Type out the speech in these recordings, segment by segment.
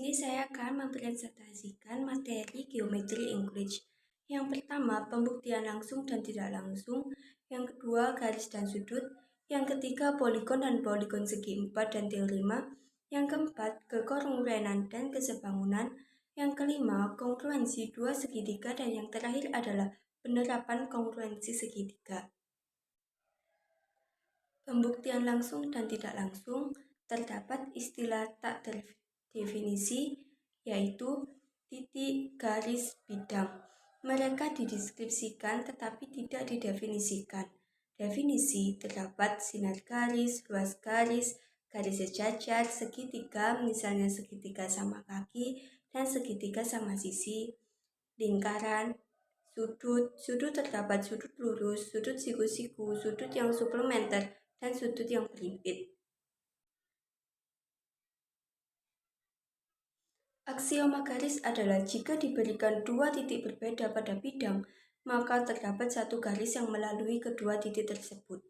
sini saya akan mempresentasikan materi geometri English. Yang pertama, pembuktian langsung dan tidak langsung. Yang kedua, garis dan sudut. Yang ketiga, poligon dan poligon segi 4 dan teorema. Yang keempat, kekongruenan dan kesebangunan. Yang kelima, kongruensi dua segitiga. Dan yang terakhir adalah penerapan kongruensi segitiga. Pembuktian langsung dan tidak langsung terdapat istilah tak terdefinisi, yaitu titik, garis, bidang. Mereka dideskripsikan tetapi tidak didefinisikan. Definisi terdapat sinar garis, luas garis, garis sejajar, segitiga, misalnya segitiga sama kaki dan segitiga sama sisi, lingkaran, sudut terdapat sudut lurus, sudut siku-siku, sudut yang suplementer, dan sudut yang berhimpit. Aksioma garis adalah jika diberikan dua titik berbeda pada bidang, maka terdapat satu garis yang melalui kedua titik tersebut.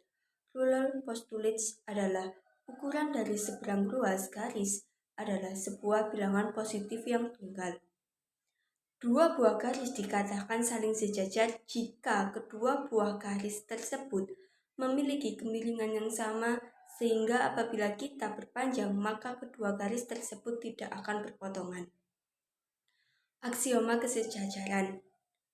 Ruler postulates adalah ukuran dari seberang ruas garis adalah sebuah bilangan positif yang tunggal. Dua buah garis dikatakan saling sejajar jika kedua buah garis tersebut memiliki kemiringan yang sama, sehingga apabila kita perpanjang, maka kedua garis tersebut tidak akan berpotongan. Aksioma kesejajaran.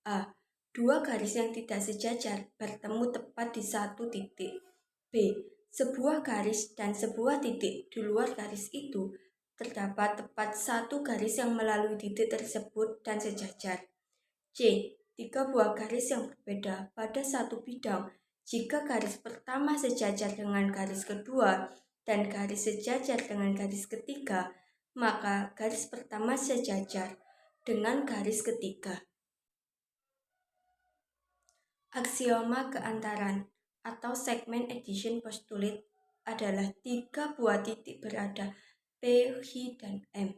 A. Dua garis yang tidak sejajar bertemu tepat di satu titik. B. Sebuah garis dan sebuah titik di luar garis itu terdapat tepat satu garis yang melalui titik tersebut dan sejajar. C. Tiga buah garis yang berbeda pada satu bidang. Jika garis pertama sejajar dengan garis kedua dan garis sejajar dengan garis ketiga, maka garis pertama sejajar dengan garis ketiga. Aksioma keantaran atau segment addition postulate adalah tiga buah titik berada P, H, dan M.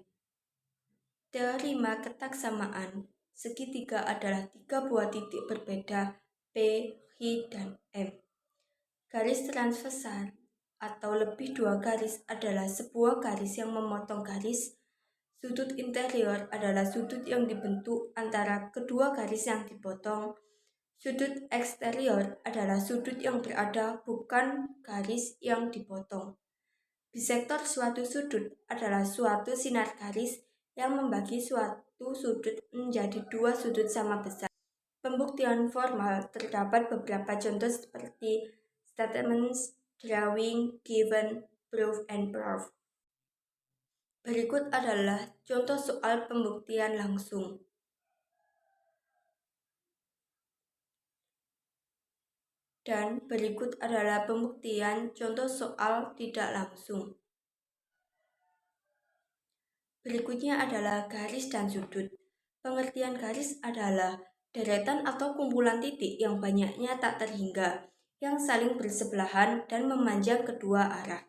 Teorema ketaksamaan segitiga adalah tiga buah titik berbeda P, H, dan M. Garis transversal atau lebih dua garis adalah sebuah garis yang memotong garis. Sudut interior adalah sudut yang dibentuk antara kedua garis yang dipotong. Sudut eksterior adalah sudut yang berada bukan garis yang dipotong. Bisektor suatu sudut adalah suatu sinar garis yang membagi suatu sudut menjadi dua sudut sama besar. Pembuktian formal terdapat beberapa contoh seperti statements, drawing, given, proof, and proof. Berikut adalah contoh soal pembuktian langsung. Dan berikut adalah pembuktian contoh soal tidak langsung. Berikutnya adalah garis dan sudut. Pengertian garis adalah deretan atau kumpulan titik yang banyaknya tak terhingga, yang saling bersebelahan dan memanjang kedua arah.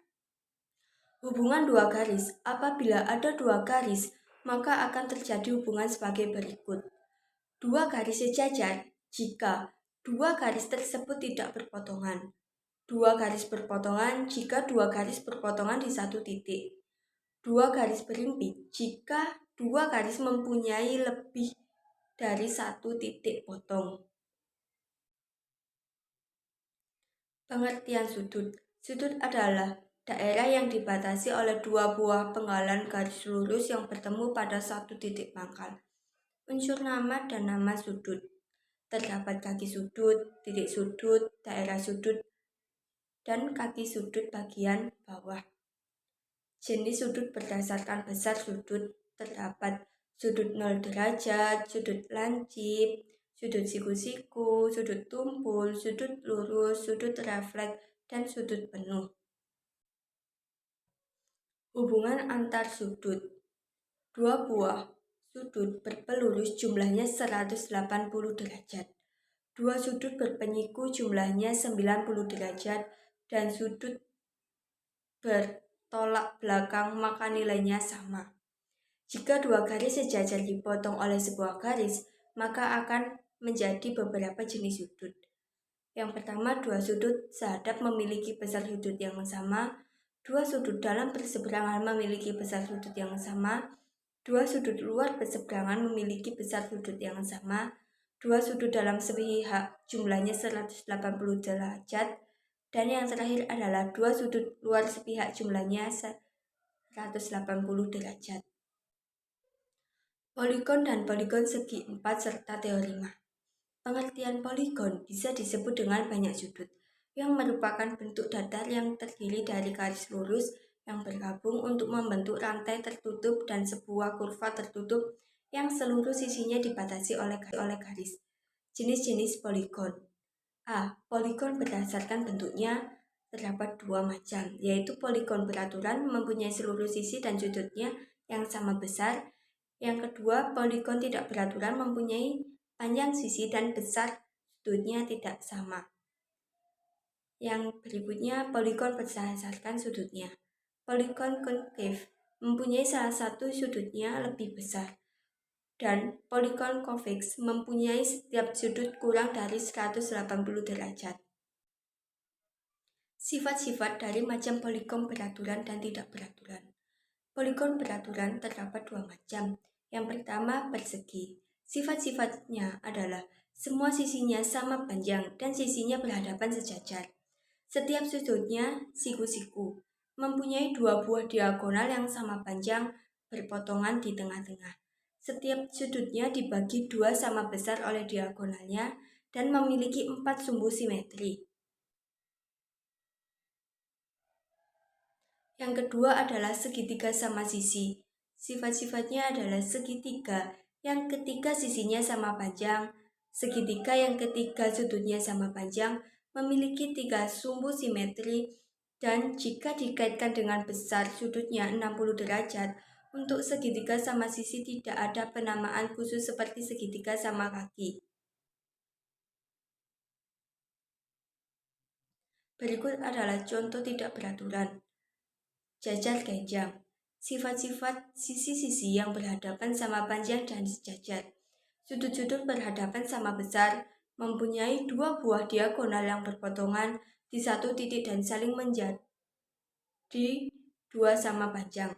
Hubungan dua garis. Apabila ada dua garis, maka akan terjadi hubungan sebagai berikut. Dua garis sejajar jika dua garis tersebut tidak berpotongan. Dua garis berpotongan jika dua garis berpotongan di satu titik. Dua garis berhimpit jika dua garis mempunyai lebih dari satu titik potong. Pengertian sudut. Sudut adalah daerah yang dibatasi oleh dua buah penggalan garis lurus yang bertemu pada satu titik pangkal. Unsur nama dan nama sudut. Terdapat kaki sudut, titik sudut, daerah sudut, dan kaki sudut bagian bawah. Jenis sudut berdasarkan besar sudut terdapat sudut 0 derajat, sudut lancip, sudut siku-siku, sudut tumpul, sudut lurus, sudut refleks, dan sudut penuh. Hubungan antar sudut. Dua buah sudut berpelurus jumlahnya 180 derajat. Dua sudut berpenyiku jumlahnya 90 derajat dan sudut bertolak belakang maka nilainya sama. Jika dua garis sejajar dipotong oleh sebuah garis, maka akan menjadi beberapa jenis sudut. Yang pertama, dua sudut sehadap memiliki besar sudut yang sama. Dua sudut dalam berseberangan memiliki besar sudut yang sama. Dua sudut luar berseberangan memiliki besar sudut yang sama. Dua sudut dalam sepihak jumlahnya 180 derajat. Dan yang terakhir adalah dua sudut luar sepihak jumlahnya 180 derajat. Poligon dan poligon segi 4 serta teorema. Pengertian poligon bisa disebut dengan banyak sudut, yang merupakan bentuk datar yang terdiri dari garis lurus yang bergabung untuk membentuk rantai tertutup dan sebuah kurva tertutup yang seluruh sisinya dibatasi oleh garis. Jenis-jenis poligon. A. Poligon berdasarkan bentuknya terdapat dua macam, yaitu poligon beraturan mempunyai seluruh sisi dan sudutnya yang sama besar. Yang kedua, poligon tidak beraturan mempunyai panjang sisi dan besar sudutnya tidak sama. Yang berikutnya, poligon berdasarkan sudutnya. Poligon konkav mempunyai salah satu sudutnya lebih besar, dan poligon konveks mempunyai setiap sudut kurang dari 180 derajat. Sifat-sifat dari macam poligon beraturan dan tidak beraturan. Poligon beraturan terdapat dua macam. Yang pertama, persegi. Sifat-sifatnya adalah semua sisinya sama panjang dan sisinya berhadapan sejajar. Setiap sudutnya siku-siku, mempunyai dua buah diagonal yang sama panjang berpotongan di tengah-tengah. Setiap sudutnya dibagi dua sama besar oleh diagonalnya dan memiliki 4 sumbu simetri. Yang kedua adalah segitiga sama sisi. Sifat-sifatnya adalah segitiga yang ketiga sisinya sama panjang, segitiga yang ketiga sudutnya sama panjang, memiliki 3 sumbu simetri, dan jika dikaitkan dengan besar sudutnya 60 derajat, untuk segitiga sama sisi tidak ada penamaan khusus seperti segitiga sama kaki. Berikut adalah contoh tidak beraturan. Jajar genjang. Sifat-sifat sisi-sisi yang berhadapan sama panjang dan sejajar. Sudut-sudut berhadapan sama besar, mempunyai dua buah diagonal yang berpotongan di satu titik dan saling menjadi dua sama panjang.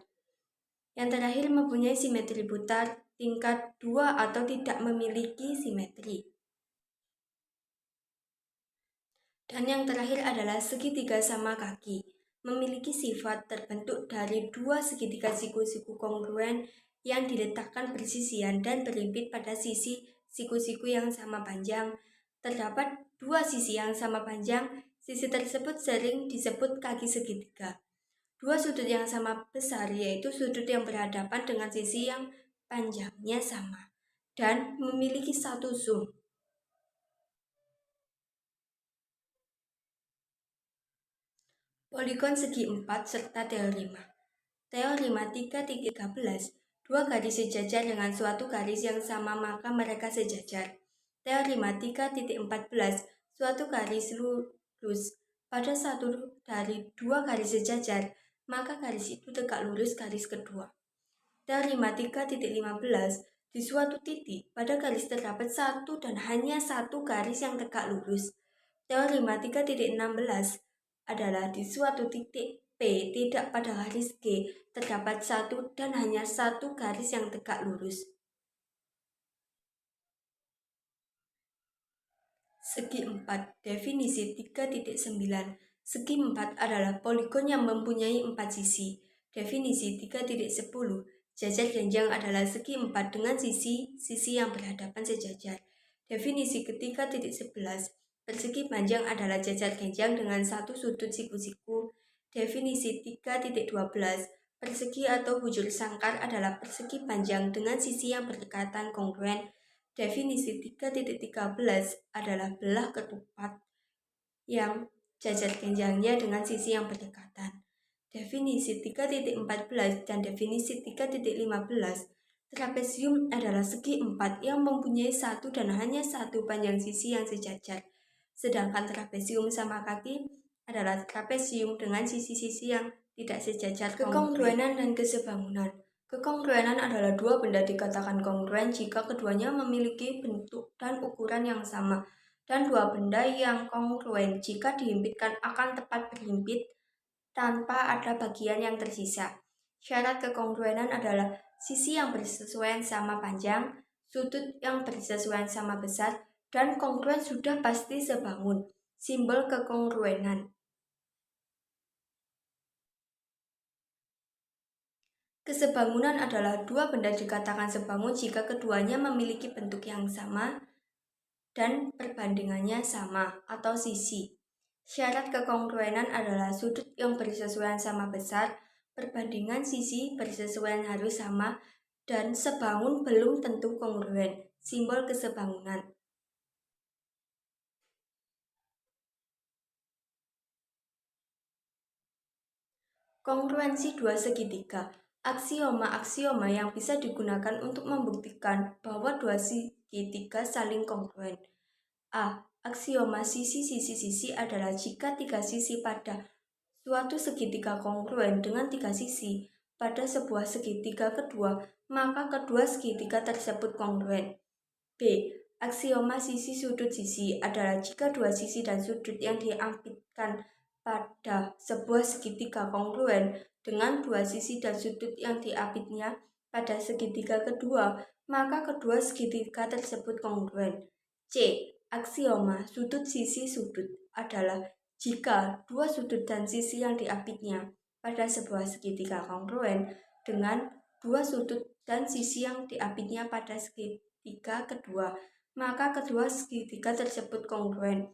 Yang terakhir mempunyai simetri putar tingkat 2 atau tidak memiliki simetri. Dan yang terakhir adalah segitiga sama kaki, memiliki sifat terbentuk dari dua segitiga siku-siku kongruen yang diletakkan bersisian dan berhimpit pada sisi siku-siku yang sama panjang. Terdapat dua sisi yang sama panjang, sisi tersebut sering disebut kaki segitiga. Dua sudut yang sama besar yaitu sudut yang berhadapan dengan sisi yang panjangnya sama dan memiliki satu zoom. Poligon segi 4 serta teorema. Teorema 3.13, dua garis sejajar dengan suatu garis yang sama maka mereka sejajar. Teorema 3.14, suatu garis lurus pada satu dari dua garis sejajar, maka garis itu tegak lurus garis kedua. Teorema 3.15, di suatu titik pada garis terdapat satu dan hanya satu garis yang tegak lurus. Teorema 3.16 adalah di suatu titik P tidak pada garis G terdapat satu dan hanya satu garis yang tegak lurus. Segi 4, definisi 3.9. Segi 4 adalah poligon yang mempunyai 4 sisi. Definisi 3.10. Jajar genjang adalah segi 4 dengan sisi yang berhadapan sejajar. Definisi ketiga 11. Persegi panjang adalah jajar genjang dengan satu sudut siku-siku. Definisi 3.12. Persegi atau bujur sangkar adalah persegi panjang dengan sisi yang berdekatan kongruen. Definisi 3.13 adalah belah ketupat yang jajar genjangnya dengan sisi yang berdekatan. Definisi 3.14 dan definisi 3.15, trapesium adalah segi 4 yang mempunyai satu dan hanya satu panjang sisi yang sejajar. Sedangkan trapesium sama kaki adalah trapesium dengan sisi-sisi yang tidak sejajar. Kekongruenan dan kesebangunan. Kekongruenan adalah dua benda dikatakan kongruen jika keduanya memiliki bentuk dan ukuran yang sama, dan dua benda yang kongruen jika dihimpitkan akan tepat berhimpit tanpa ada bagian yang tersisa. Syarat kekongruenan adalah sisi yang bersesuaian sama panjang, sudut yang bersesuaian sama besar, dan kongruen sudah pasti sebangun. Simbol kekongruenan. Kesebangunan adalah dua benda dikatakan sebangun jika keduanya memiliki bentuk yang sama dan perbandingannya sama atau sisi. Syarat kekongruenan adalah sudut yang bersesuaian sama besar, perbandingan sisi bersesuaian harus sama, dan sebangun belum tentu kongruen. Simbol kesebangunan. Kongruensi dua segitiga. Aksioma-aksioma yang bisa digunakan untuk membuktikan bahwa dua segitiga saling kongruen. A. Aksioma sisi-sisi-sisi adalah jika tiga sisi pada suatu segitiga kongruen dengan tiga sisi pada sebuah segitiga kedua, maka kedua segitiga tersebut kongruen. B. Aksioma sisi sudut sisi adalah jika dua sisi dan sudut yang diampitkan pada sebuah segitiga kongruen dengan dua sisi dan sudut yang diapitnya pada segitiga kedua, maka kedua segitiga tersebut kongruen. C. Aksioma sudut sisi sudut adalah jika dua sudut dan sisi yang diapitnya pada sebuah segitiga kongruen dengan dua sudut dan sisi yang diapitnya pada segitiga kedua, maka kedua segitiga tersebut kongruen.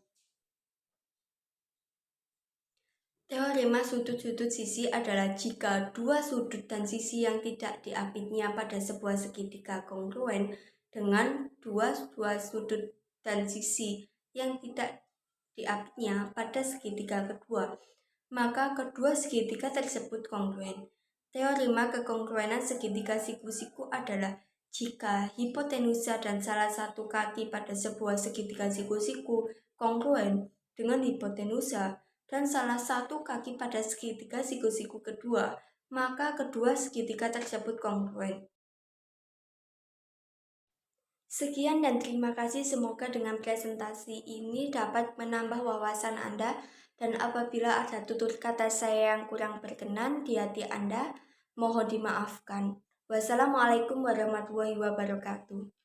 Teorema sudut-sudut sisi adalah jika dua sudut dan sisi yang tidak diapitnya pada sebuah segitiga kongruen dengan dua sudut dan sisi yang tidak diapitnya pada segitiga kedua, maka kedua segitiga tersebut kongruen. Teorema kekongruenan segitiga siku-siku adalah jika hipotenusa dan salah satu kaki pada sebuah segitiga siku-siku kongruen dengan hipotenusa dan salah satu kaki pada segitiga siku-siku kedua, maka kedua segitiga tersebut kongruen. Sekian dan terima kasih, semoga dengan presentasi ini dapat menambah wawasan Anda, dan apabila ada tutur kata saya yang kurang berkenan di hati Anda, mohon dimaafkan. Wassalamualaikum warahmatullahi wabarakatuh.